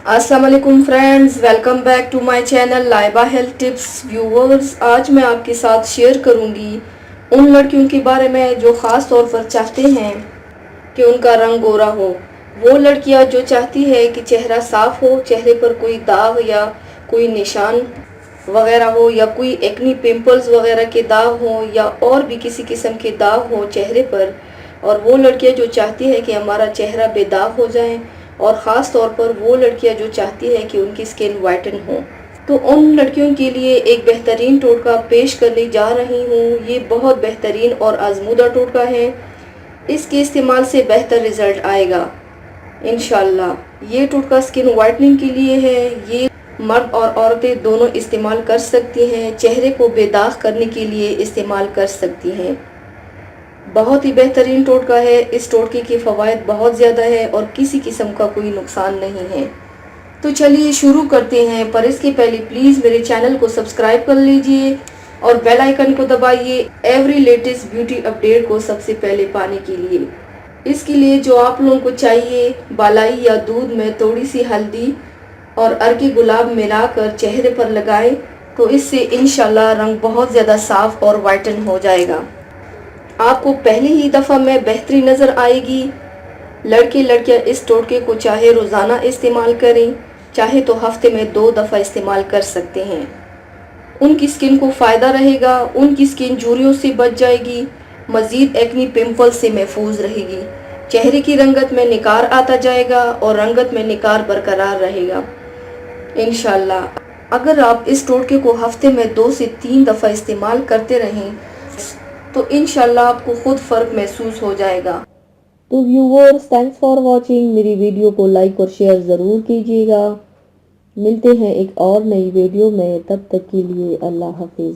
अस्सलाम वालेकुम friends, welcome back to my channel Laiba health tips. Viewers, आज मैं आपके साथ शेयर करूंगी उन लड़कियों के बारे में जो ख़ास तौर पर चाहते हैं कि उनका रंग गोरा हो। वो लड़कियां जो चाहती है कि चेहरा साफ हो, चेहरे पर कोई दाग या कोई निशान वगैरह हो, या कोई एक्नी पिंपल्स वगैरह के दाग हो, या और भी किसी किस्म के दाग हो चेहरे पर। और वो लड़कियां जो चाहती है कि हमारा चेहरा बेदाग हो जाए, और ख़ास तौर पर वो लड़कियां जो चाहती है कि उनकी स्किन वाइटन हो। तो उन लड़कियों के लिए एक बेहतरीन टोटका पेश करने जा रही हूँ। ये बहुत बेहतरीन और आजमूदा टोटका है। इसके इस्तेमाल से बेहतर रिजल्ट आएगा इंशाल्लाह। ये टोटका स्किन वाइटनिंग के लिए है। ये मर्द और औरतें दोनों इस्तेमाल कर सकती हैं। चेहरे को बेदाग करने के लिए इस्तेमाल कर सकती हैं। बहुत ही बेहतरीन टोटका है। इस टोटके के फ़वाइद बहुत ज़्यादा है और किसी किस्म का कोई नुकसान नहीं है। तो चलिए शुरू करते हैं, पर इसके पहले प्लीज़ मेरे चैनल को सब्सक्राइब कर लीजिए और बेल आइकन को दबाइए एवरी लेटेस्ट ब्यूटी अपडेट को सबसे पहले पाने के लिए। इसके लिए जो आप लोगों को चाहिए, बालाई या दूध में थोड़ी सी हल्दी और अर्के गुलाब मिलाकर चेहरे पर लगाएं, तो इससे इंशाल्लाह रंग बहुत ज़्यादा साफ और वाइटन हो जाएगा। आपको पहली ही दफ़ा में बेहतरी नज़र आएगी। लड़के लड़कियां इस टोटके को चाहे रोज़ाना इस्तेमाल करें, चाहे तो हफ्ते में 2 दफ़ा इस्तेमाल कर सकते हैं। उनकी स्किन को फ़ायदा रहेगा। उनकी स्किन झुर्रियों से बच जाएगी, मज़ीद एक्नी पिंपल से महफूज रहेगी। चेहरे की रंगत में निखार आता जाएगा और रंगत में निखार बरकरार रहेगा इंशाल्लाह। अगर आप इस टोटके को हफ्ते में 2 से 3 दफ़ा इस्तेमाल करते रहें तो इंशाल्लाह आपको खुद फ़र्क महसूस हो जाएगा। तो व्यूवर्स, थैंक्स फॉर वॉचिंग। मेरी वीडियो को लाइक और शेयर ज़रूर कीजिएगा। मिलते हैं एक और नई वीडियो में, तब तक के लिए अल्लाह हाफिज़।